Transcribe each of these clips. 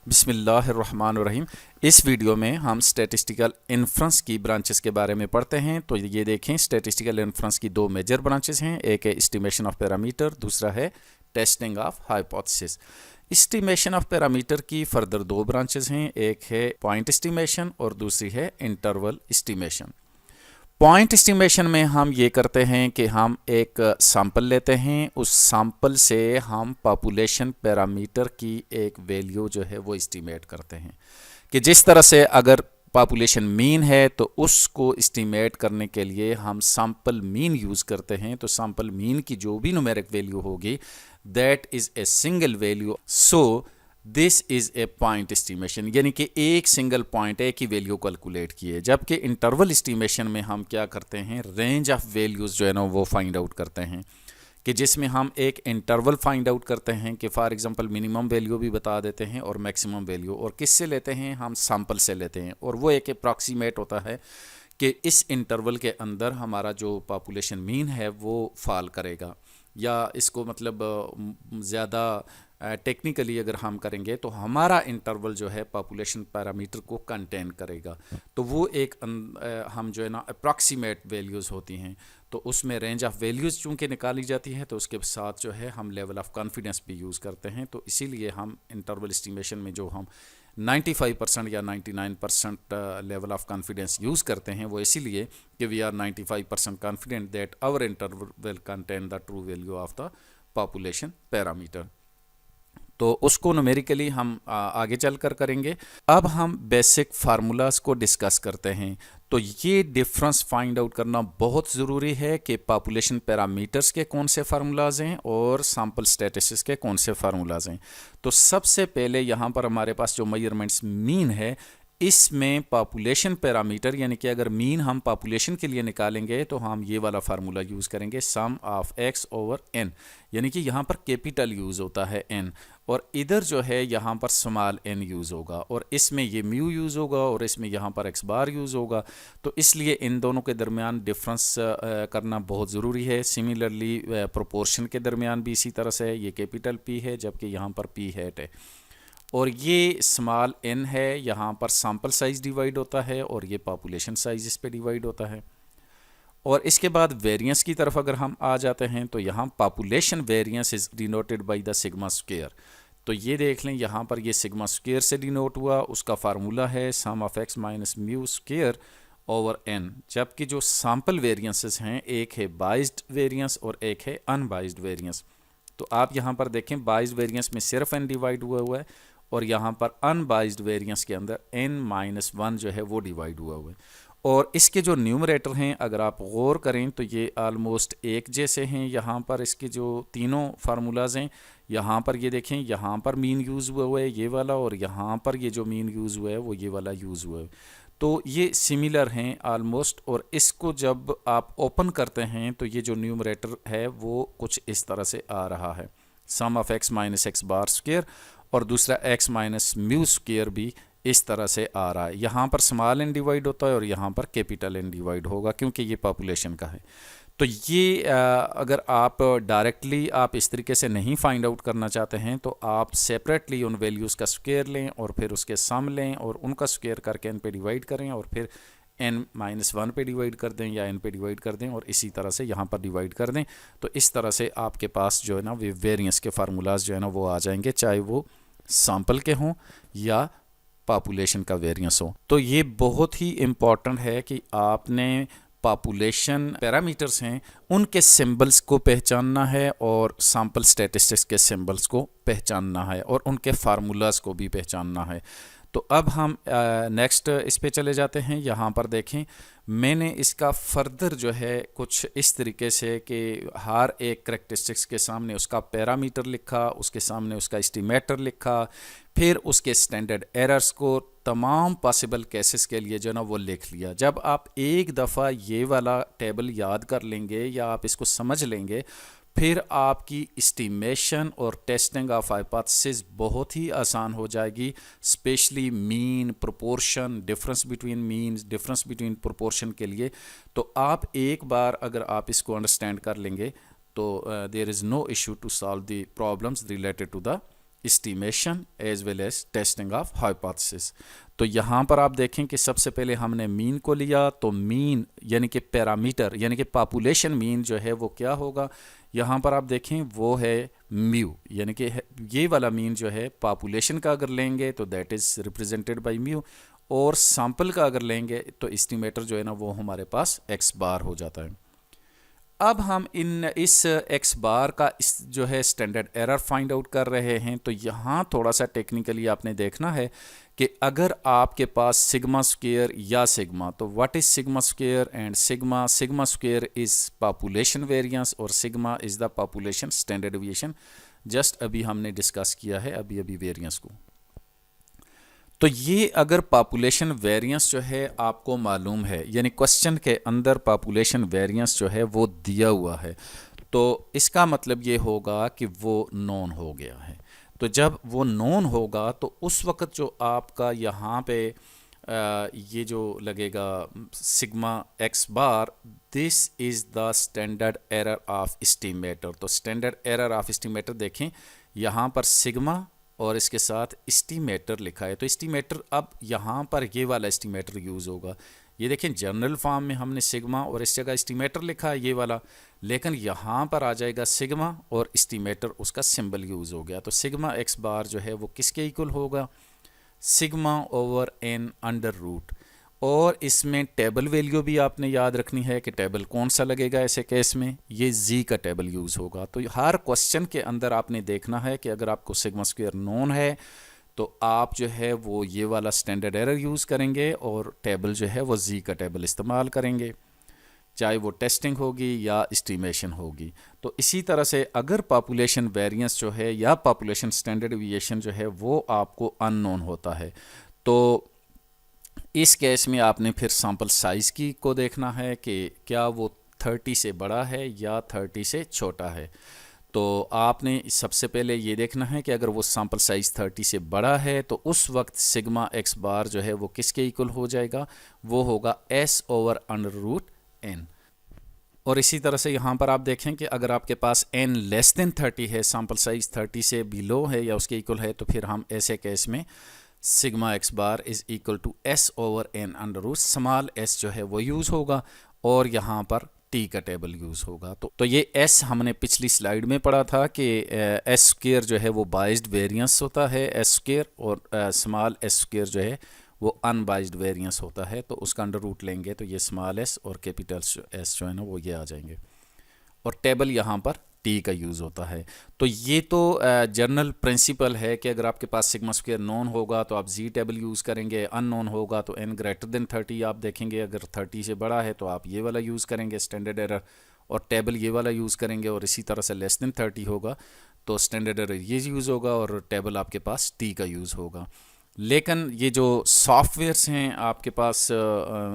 बिस्मिल्लाहिर्रहमानिर्रहीम। इस वीडियो में हम स्टैटिस्टिकल इन्फ्रेंस की ब्रांचेस के बारे में पढ़ते हैं। तो ये देखें, स्टैटिस्टिकल इन्फ्रेंस की दो मेजर ब्रांचेस हैं। एक है एस्टिमेशन ऑफ पैरामीटर, दूसरा है testing of hypothesis. Estimation of parameter की फर्दर दो ब्रांचेस हैं, एक है पॉइंट एस्टिमेशन और दूसरी है इंटरवल एस्टिमेशन। पॉइंट एस्टिमेशन में हम ये करते हैं कि हम एक सैंपल लेते हैं, उस सैंपल से हम पॉपुलेशन पैरामीटर की एक वैल्यू जो है वो एस्टिमेट करते हैं कि जिस तरह से अगर पॉपुलेशन मीन है तो उसको एस्टिमेट करने के लिए हम सैंपल मीन यूज़ करते हैं। तो सैंपल मीन की जो भी न्यूमेरिक वैल्यू होगी that is a single value, so this is a point estimation, यानी कि एक सिंगल पॉइंट एक ही वैल्यू कैलकुलेट किए। जबकि इंटरवल एस्टिमेशन में हम क्या करते हैं, रेंज ऑफ वैल्यूज़ जो है ना वो फाइंड आउट करते हैं, कि जिसमें हम एक इंटरवल फाइंड आउट करते हैं कि फॉर एग्जांपल मिनिमम वैल्यू भी बता देते हैं और मैक्सिमम वैल्यू, और किससे लेते हैं, हम सैंपल से लेते हैं। और वो एक अप्रॉक्सीमेट होता है कि इस इंटरवल के अंदर हमारा जो पॉपुलेशन मीन है वो फॉल करेगा, या इसको मतलब ज़्यादा टेक्निकली अगर हम करेंगे तो हमारा इंटरवल जो है पॉपुलेशन पैरामीटर को कंटेन करेगा। तो वो एक हम जो है ना अप्रॉक्सीमेट वैल्यूज़ होती हैं, तो उसमें रेंज ऑफ वैल्यूज़ चूँकि निकाली जाती है तो उसके साथ जो है हम लेवल ऑफ कॉन्फिडेंस भी यूज़ करते हैं। तो इसीलिए हम इंटरवल एस्टिमेशन में जो हम 95% या 99% लेवल ऑफ कॉन्फिडेंस यूज़ करते हैं वो इसीलिए कि we are 95% confident that our interval will contain the true value of the population parameter. तो उसको न्यूमेरिकली हम आगे चलकर करेंगे। अब हम बेसिक फार्मूलाज को डिस्कस करते हैं। तो ये डिफरेंस फाइंड आउट करना बहुत ज़रूरी है कि पॉपुलेशन पैरामीटर्स के कौन से फार्मूलाज हैं और सैंपल स्टैटिस्टिक्स के कौन से फार्मूलाज हैं। तो सबसे पहले यहाँ पर हमारे पास जो मेजरमेंट्स मीन है, इसमें पॉपुलेशन पैरामीटर यानी कि अगर मीन हम पॉपुलेशन के लिए निकालेंगे तो हम ये वाला फार्मूला यूज़ करेंगे, सम ऑफ एक्स ओवर एन, यानी कि यहाँ पर कैपिटल यूज़ होता है एन, और इधर जो है यहाँ पर स्मॉल एन यूज़ होगा, और इसमें ये म्यू यूज़ होगा और इसमें यहाँ पर एक्स बार यूज़ होगा। तो इसलिए इन दोनों के दरमियान डिफरेंस करना बहुत ज़रूरी है। सिमिलरली प्रोपोर्शन के दरमियान भी इसी तरह से ये कैपिटल पी है जबकि यहाँ पर पी हैट है, और ये स्मॉल एन है, यहाँ पर सैंपल साइज डिवाइड होता है और ये पॉपुलेशन साइज इस पे डिवाइड होता है। और इसके बाद वेरिएंस की तरफ अगर हम आ जाते हैं तो यहाँ population variance is denoted by the sigma square. तो ये देख लें, यहाँ पर ये सिग्मा स्क्वायर से डिनोट हुआ, उसका फार्मूला है sum of X minus mu square over N. जबकि जो सैंपल वेरिएंसेस हैं, एक है बाइज्ड वेरिएंस और एक है अनबाइज्ड वेरिएंस। तो आप यहाँ पर देखें, बाइज्ड वेरिएंस में सिर्फ एन डिवाइड हुआ है और यहाँ पर अनबाइज्ड वेरिएंस के अंदर n-1 जो है वो डिवाइड हुआ है। और इसके जो न्यूमरेटर हैं अगर आप गौर करें तो ये आलमोस्ट एक जैसे हैं। यहाँ पर इसके जो तीनों फार्मूलाज हैं, यहाँ पर ये देखें, यहाँ पर मीन यूज़ हुआ है ये वाला, और यहाँ पर ये जो मीन यूज़ हुआ है वो ये वाला यूज़ हुआ है। तो ये सिमिलर हैं आलमोस्ट, और इसको जब आप ओपन करते हैं तो ये जो न्यूमरेटर है वो कुछ इस तरह से आ रहा है, sum of X minus X bar square, और दूसरा x माइनस म्यू स्क्वायर भी इस तरह से आ रहा है। यहाँ पर स्मॉल एन डिवाइड होता है और यहाँ पर कैपिटल एन डिवाइड होगा क्योंकि ये पॉपुलेशन का है। तो ये अगर आप डायरेक्टली आप इस तरीके से नहीं फाइंड आउट करना चाहते हैं तो आप सेपरेटली उन वैल्यूज़ का स्क्वायर लें और फिर उसके सम लें और उनका स्क्वायर करके n पे डिवाइड करें और फिर n-1 पे डिवाइड कर दें या n पे डिवाइड कर दें और इसी तरह से यहाँ पर डिवाइड कर दें। तो इस तरह से आपके पास जो है ना वेरिएंस के फार्मूलाज जो है ना वो आ जाएंगे, चाहे वो सैंपल के हों या पॉपुलेशन का वेरिएंस हो। तो ये बहुत ही इम्पॉर्टेंट है कि आपने पॉपुलेशन पैरामीटर्स हैं उनके सिंबल्स को पहचानना है और सैंपल स्टैटिस्टिक्स के सिंबल्स को पहचानना है और उनके फार्मूलाज को भी पहचानना है। तो अब हम नेक्स्ट इस पे चले जाते हैं। यहाँ पर देखें, मैंने इसका फर्दर जो है कुछ इस तरीके से कि हर एक करेक्टरिस्टिक्स के सामने उसका पैरामीटर लिखा, उसके सामने उसका एस्टिमेटर लिखा, फिर उसके स्टैंडर्ड एरर्स को तमाम पॉसिबल केसेस के लिए जो ना वो लिख लिया। जब आप एक दफ़ा ये वाला टेबल याद कर लेंगे या आप इसको समझ लेंगे, फिर आपकी एस्टिमेशन और टेस्टिंग ऑफ हाइपोथेसिस बहुत ही आसान हो जाएगी, specially mean, proportion, difference between mean, difference between proportion के लिए। तो आप एक बार अगर आप इसको अंडरस्टैंड कर लेंगे तो there is no issue to solve the problems related to the estimation as well as testing of hypothesis. तो यहाँ पर आप देखें कि सबसे पहले हमने मीन को लिया, तो मीन यानी कि पैरामीटर यानी कि पॉपुलेशन मीन जो है वो क्या होगा, यहाँ पर आप देखें वो है म्यू, यानी कि ये वाला मीन जो है पॉपुलेशन का अगर लेंगे तो that is represented by mu, और सैंपल का अगर लेंगे तो एस्टिमेटर जो है ना वो हमारे पास एक्स बार हो जाता है। अब हम इस एक्स बार का जो है स्टैंडर्ड एरर फाइंड आउट कर रहे हैं। तो यहाँ थोड़ा सा टेक्निकली आपने देखना है कि अगर आपके पास सिग्मा स्क्वायर या सिग्मा, तो what is sigma square and sigma square is population variance और sigma is the population standard deviation. Just अभी हमने डिस्कस किया है अभी वेरिएंस को। तो ये अगर पॉपुलेशन वेरिएंस जो है आपको मालूम है, यानी क्वेश्चन के अंदर पॉपुलेशन वेरिएंस जो है वो दिया हुआ है, तो इसका मतलब ये होगा कि वो नोन हो गया है। तो जब वो नोन होगा तो उस वक्त जो आपका यहाँ पे ये जो लगेगा sigma x bar, this is the standard error of estimator. तो स्टैंडर्ड एरर ऑफ एस्टिमेटर देखें, यहाँ पर सिग्मा और इसके साथ एस्टिमेटर लिखा है। तो एस्टिमेटर, अब यहाँ पर ये वाला एस्टिमेटर यूज़ होगा। ये देखें जनरल फॉर्म में हमने सिग्मा और इस जगह एस्टिमेटर लिखा है ये वाला, लेकिन यहाँ पर आ जाएगा सिग्मा और एस्टिमेटर उसका सिंबल यूज़ हो गया। तो सिग्मा एक्स बार जो है वो किसके इक्वल होगा, sigma over n under root. और इसमें टेबल वैल्यू भी आपने याद रखनी है कि टेबल कौन सा लगेगा ऐसे केस में, ये जी का टेबल यूज़ होगा। तो हर क्वेश्चन के अंदर आपने देखना है कि अगर आपको सिग्मा स्क्वायर नोन है तो आप जो है वो ये वाला स्टैंडर्ड एरर यूज़ करेंगे और टेबल जो है वो जी का टेबल इस्तेमाल करेंगे, चाहे वो टेस्टिंग होगी या एस्टिमेशन होगी। तो इसी तरह से अगर पॉपुलेशन वेरिएंस जो है या पॉपुलेशन स्टैंडर्ड डेविएशन जो है वो आपको अननोन होता है, तो इस केस में आपने फिर सैंपल साइज़ की को देखना है कि क्या वो 30 से बड़ा है या 30 से छोटा है। तो आपने सबसे पहले ये देखना है कि अगर वो सैंपल साइज़ 30 से बड़ा है तो उस वक्त सिग्मा एक्स बार जो है वो किसके इक्वल हो जाएगा, वो होगा s over under root n. और इसी तरह से यहाँ पर आप देखें कि अगर आपके पास n लेस देन 30 है, सैंपल साइज़ 30 से बिलो है या उसके इक्वल है, तो फिर हम ऐसे केस में sigma x bar is equal to s over n under root small s जो है वो यूज़ होगा और यहाँ पर टी का टेबल यूज़ होगा। तो ये एस हमने पिछली स्लाइड में पढ़ा था कि एस स्क्वायर जो है वो बाइज्ड वेरिएंस होता है एस स्क्वायर, और स्मॉल एस स्क्वायर जो है वो अनबाइज्ड वेरिएंस होता है। तो उसका अंडर रूट लेंगे तो ये स्मॉल एस और कैपिटल एस जो है ना वो ये आ जाएंगे, और टेबल यहाँ पर टी का यूज़ होता है। तो ये तो जनरल प्रिंसिपल है कि अगर आपके पास सिग्मा स्क्वायर नोन होगा तो आप जी टेबल यूज़ करेंगे, अननोन होगा तो n ग्रेटर देन 30 आप देखेंगे, अगर 30 से बड़ा है तो आप ये वाला यूज़ करेंगे स्टैंडर्ड एरर, और टेबल ये वाला यूज़ करेंगे, और इसी तरह से लेस देन 30 होगा तो स्टैंडर्ड एरर ये यूज़ होगा और टेबल आपके पास टी का यूज़ होगा। लेकिन ये जो सॉफ्टवेयर्स हैं आपके पास,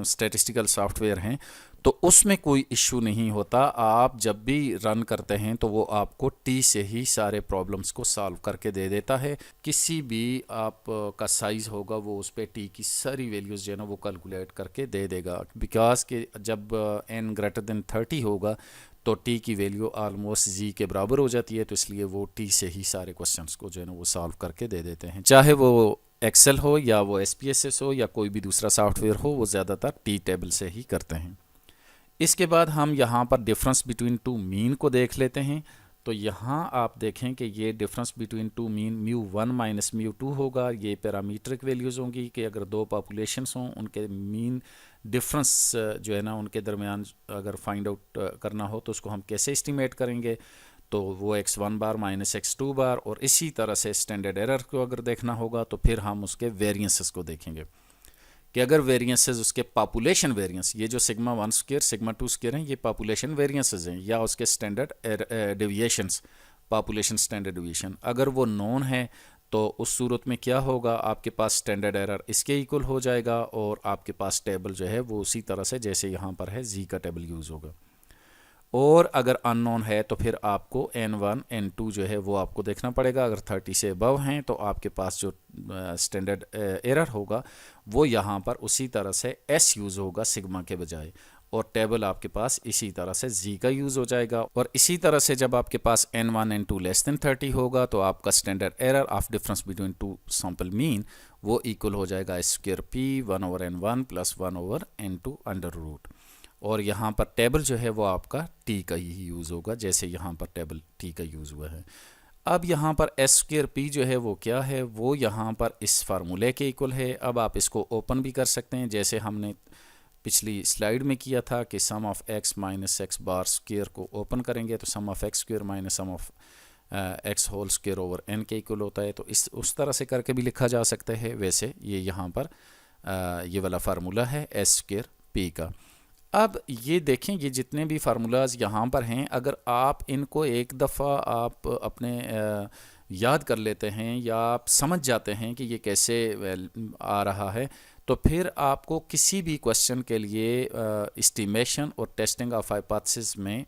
स्टैटिस्टिकल सॉफ्टवेयर हैं, तो उसमें कोई इशू नहीं होता। आप जब भी रन करते हैं तो वो आपको टी से ही सारे प्रॉब्लम्स को सॉल्व करके दे देता है। किसी भी आप का साइज़ होगा वो उस पर टी की सारी वैल्यूज़ जो है ना वो कैलकुलेट करके दे देगा, बिकॉज कि जब n ग्रेटर देन 30 होगा तो टी की वैल्यू ऑलमोस्ट जी के बराबर हो जाती है, तो इसलिए वो टी से ही सारे क्वेश्चंस को जो है ना वो सॉल्व करके दे देते हैं। चाहे वो एक्सेल हो या वो SPSS हो या कोई भी दूसरा सॉफ्टवेयर हो, वो ज़्यादातर टी टेबल से ही करते हैं। इसके बाद हम यहाँ पर डिफरेंस बिटवीन टू मीन को देख लेते हैं। तो यहाँ आप देखें कि ये difference between two mean μ1 minus μ2 होगा। ये पैरामीट्रिक वैल्यूज़ होंगी कि अगर दो पॉपुलेशंस हों उनके मीन डिफरेंस जो है ना उनके दरमियान अगर फाइंड आउट करना हो तो उसको हम कैसे एस्टिमेट करेंगे, तो वो x1 बार माइनस x2 बार, और इसी तरह से स्टैंडर्ड एरर को अगर देखना होगा तो फिर हम उसके वेरिएंसेस को देखेंगे कि अगर वेरिएंसेस उसके पॉपुलेशन वेरिएंस, ये जो सिग्मा 1 स्क्वायर सिग्मा 2 स्क्वायर हैं ये पॉपुलेशन वेरिएंसेस हैं, या उसके standard deviations population standard deviation, अगर वो नोन है तो उस सूरत में क्या होगा, आपके पास स्टैंडर्ड एरर इसके इक्वल हो जाएगा और आपके पास टेबल जो है वो उसी तरह से जैसे यहाँ पर है जी का टेबल यूज़ होगा। और अगर अननोन है तो फिर आपको n1 n2 जो है वो आपको देखना पड़ेगा। अगर 30 से अबव हैं तो आपके पास जो स्टैंडर्ड एरर होगा वो यहाँ पर उसी तरह से s यूज़ होगा सिग्मा के बजाय, और टेबल आपके पास इसी तरह से जी का यूज़ हो जाएगा। और इसी तरह से जब आपके पास n1 n2 लेस देन 30 होगा तो आपका standard error of difference between two sample mean वो इक्वल हो जाएगा square p 1/n1 plus 1/n2 under root. और यहाँ पर टेबल जो है वो आपका t का ही यूज़ होगा, जैसे यहाँ पर टेबल t का यूज़ हुआ है। अब यहाँ पर एस स्क्वायर पी जो है वो क्या है, वो यहाँ पर इस फार्मूले के इक्वल है। अब आप इसको ओपन भी कर सकते हैं, जैसे हमने पिछली स्लाइड में किया था कि sum of X minus X bar square को ओपन करेंगे तो sum of X square minus sum of X whole square over N के इक्वल होता है। तो इस उस तरह से करके भी लिखा जा सकता है। वैसे ये यहाँ पर ये वाला फार्मूला है एस स्क्वायर पी का। अब ये देखें, ये जितने भी फार्मूलाज यहाँ पर हैं, अगर आप इनको एक दफ़ा आप अपने याद कर लेते हैं या आप समझ जाते हैं कि ये कैसे आ रहा है, तो फिर आपको किसी भी क्वेश्चन के लिए एस्टिमेशन और टेस्टिंग ऑफ हाइपोथेसिस में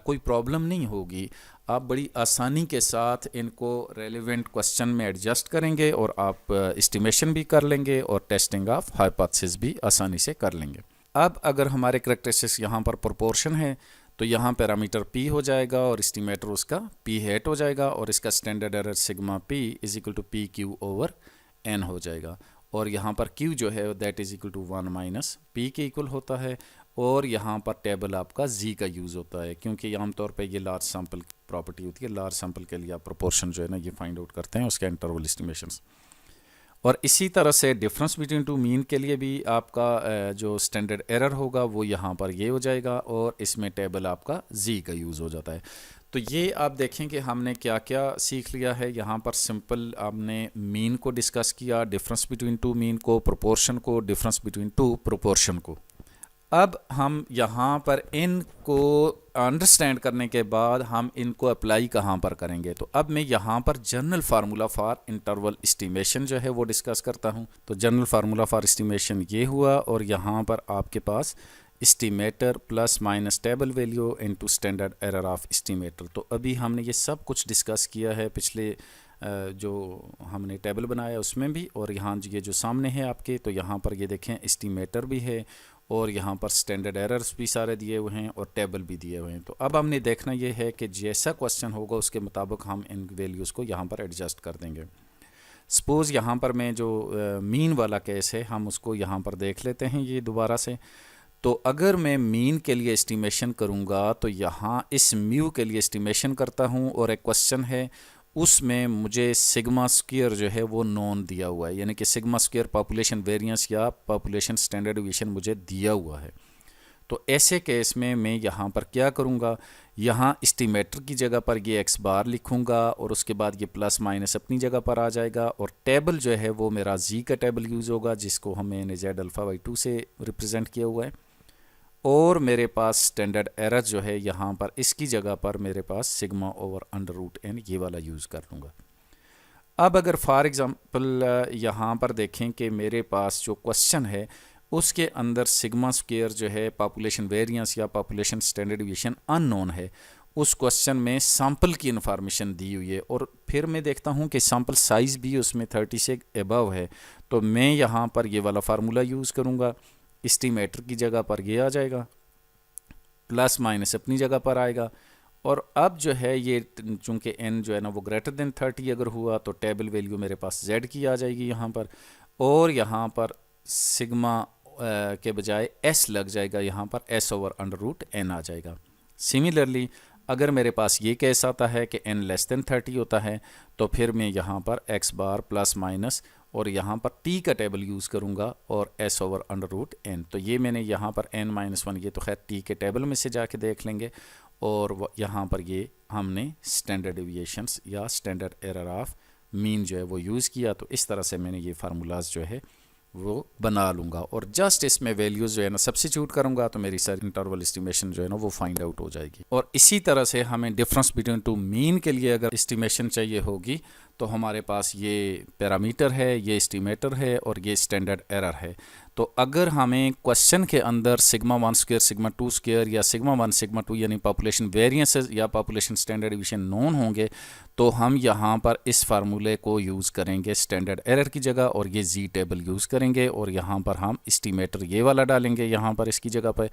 कोई प्रॉब्लम नहीं होगी। आप बड़ी आसानी के साथ इनको रेलेवेंट क्वेश्चन में एडजस्ट करेंगे और आप एस्टिमेशन भी कर लेंगे और टेस्टिंग ऑफ हाइपोथेसिस भी आसानी से कर लेंगे। अब अगर हमारे करैक्टरिस्टिक्स यहाँ पर प्रोपोर्शन है तो यहाँ पैरामीटर p हो जाएगा और एस्टिमेटर उसका p हैट हो जाएगा और इसका standard error sigma p is equal to p q over n हो जाएगा। और यहाँ पर q जो है that is equal to 1 minus p के इक्वल होता है। और यहाँ पर टेबल आपका z का यूज़ होता है, क्योंकि आमतौर पे ये लार्ज सैंपल प्रॉपर्टी होती है। लार्ज सैंपल के लिए आप प्रोपोर्शन जो है ना ये फाइंड आउट करते हैं, उसके इंटरवल एस्टिमेशंस। और इसी तरह से डिफरेंस बिटवीन टू मीन के लिए भी आपका जो स्टैंडर्ड एरर होगा वो यहाँ पर ये हो जाएगा और इसमें टेबल आपका जी का यूज़ हो जाता है। तो ये आप देखें कि हमने क्या क्या सीख लिया है। यहाँ पर सिंपल आपने मीन को डिस्कस किया, डिफरेंस बिटवीन टू मीन को, प्रोपोर्शन को, डिफरेंस बिटवीन टू प्रोपोर्शन को। अब हम यहाँ पर इनको अंडरस्टैंड करने के बाद हम इनको अप्लाई कहाँ पर करेंगे, तो अब मैं यहाँ पर general formula for interval estimation जो है वो डिस्कस करता हूँ। तो जनरल फार्मूला फॉर एस्टिमेशन ये हुआ और यहाँ पर आपके पास estimator plus minus table value into standard error of estimator. तो अभी हमने ये सब कुछ डिस्कस किया है पिछले जो हमने टेबल बनाया उसमें भी, और यहाँ ये जो सामने है आपके, तो यहाँ पर ये देखें एस्टिमेटर भी है और यहाँ पर स्टैंडर्ड एरर्स भी सारे दिए हुए हैं और टेबल भी दिए हुए हैं। तो अब हमने देखना ये है कि जैसा क्वेश्चन होगा उसके मुताबिक हम इन वैल्यूज़ को यहाँ पर एडजस्ट कर देंगे। सपोज़ यहाँ पर मैं जो मीन वाला केस है हम उसको यहाँ पर देख लेते हैं ये दोबारा से। तो अगर मैं मीन के लिए एस्टिमेशन करूँगा तो यहाँ इस म्यू के लिए एस्टिमेशन करता हूँ और एक क्वेश्चन है उसमें मुझे सिग्मा स्क्वायर जो है वो नॉन दिया हुआ है, यानी कि सिग्मा स्क्वायर पॉपुलेशन वेरिएंस या पॉपुलेशन स्टैंडर्ड डिवीजन मुझे दिया हुआ है। तो ऐसे केस में मैं यहाँ पर क्या करूँगा, यहाँ एस्टिमेटर की जगह पर ये एक्स बार लिखूँगा और उसके बाद ये प्लस माइनस अपनी जगह पर आ जाएगा और टेबल जो है वो मेरा जी का टेबल यूज़ होगा जिसको हमने जेड अल्फ़ा बाई 2 से रिप्रेजेंट किया हुआ है। और मेरे पास स्टैंडर्ड एरर जो है यहाँ पर इसकी जगह पर मेरे पास sigma over under root N ये वाला यूज़ कर लूँगा। अब अगर फॉर एग्ज़ाम्पल यहाँ पर देखें कि मेरे पास जो क्वेश्चन है उसके अंदर सिग्मा स्क्वायर जो है पॉपुलेशन वेरिएंस या पॉपुलेशन स्टैंडर्ड डिवीजन अननोन है, उस क्वेश्चन में सैंपल की इन्फॉर्मेशन दी हुई है और फिर मैं देखता हूँ कि सैंपल साइज़ भी उसमें 30 से अबव है, तो मैं यहाँ पर ये वाला फार्मूला यूज़ करूँगा। एस्टिमेटर की जगह पर ये आ जाएगा, प्लस माइनस अपनी जगह पर आएगा। और अब जो है ये चूँकि n जो है ना वो ग्रेटर देन 30 अगर हुआ तो टेबल वैल्यू मेरे पास z की आ जाएगी यहाँ पर, और यहाँ पर सिग्मा के बजाय s लग जाएगा, यहाँ पर s over under root n आ जाएगा। सिमिलरली अगर मेरे पास ये केस आता है कि n लेस देन 30 होता है तो फिर मैं यहाँ पर x बार प्लस माइनस और यहाँ पर t का टेबल यूज़ करूँगा और s over under root n। तो ये मैंने यहाँ पर n-1 ये तो खैर t के टेबल में से जाके देख लेंगे, और यहाँ पर ये हमने स्टैंडर्ड डेविएशंस या स्टैंडर्ड एरर ऑफ मीन जो है वो यूज़ किया। तो इस तरह से मैंने ये फार्मूलाज जो है वो बना लूँगा और जस्ट इसमें वैल्यूज़ जो है ना सब्स्टिट्यूट करूँगा तो मेरी सारी इंटरवल एस्टिमेशन जो है ना वो फाइंड आउट हो जाएगी। और इसी तरह से हमें डिफरेंस बिटवीन टू मीन के लिए अगर एस्टिमेशन चाहिए होगी तो हमारे पास ये पैरामीटर है, ये एस्टिमेटर है और ये स्टैंडर्ड एरर है। तो अगर हमें क्वेश्चन के अंदर सिग्मा 1 स्क्वायर, सिग्मा 2 स्क्वायर या सिग्मा 1 सिग्मा 2 यानी पॉपुलेशन वेरिएंसेस या पॉपुलेशन स्टैंडर्ड डिवीजन नोन होंगे, तो हम यहाँ पर इस फार्मूले को यूज़ करेंगे स्टैंडर्ड एरर की जगह और ये जी टेबल यूज़ करेंगे और यहाँ पर हम एस्टिमेटर ये वाला डालेंगे यहाँ पर इसकी जगह पर,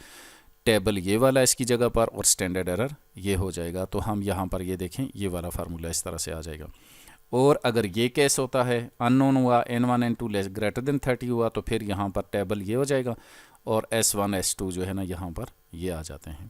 टेबल ये वाला इसकी जगह पर और स्टैंडर्ड एरर ये हो जाएगा। तो हम यहाँ पर ये देखें ये वाला फार्मूला इस तरह से आ जाएगा। और अगर ये केस होता है अननोन हुआ, n1 n2 less greater than 30 हुआ, तो फिर यहाँ पर टेबल ये हो जाएगा और s1 s2 जो है ना यहाँ पर ये आ जाते हैं।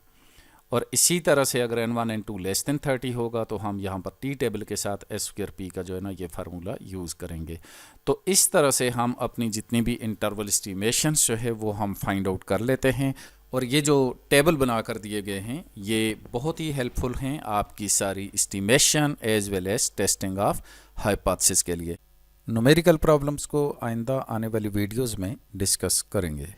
और इसी तरह से अगर n1 n2 लेस देन 30 होगा तो हम यहाँ पर टी टेबल के साथ s स्क्वायर p का जो है ना ये फार्मूला यूज़ करेंगे। तो इस तरह से हम अपनी जितनी भी इंटरवल एस्टिमेशंस जो है वो हम फाइंड आउट कर लेते हैं। और ये जो टेबल बना कर दिए गए हैं ये बहुत ही हेल्पफुल हैं आपकी सारी estimation as well as testing of hypothesis के लिए। न्यूमेरिकल प्रॉब्लम्स को आइंदा आने वाली वीडियोस में डिस्कस करेंगे।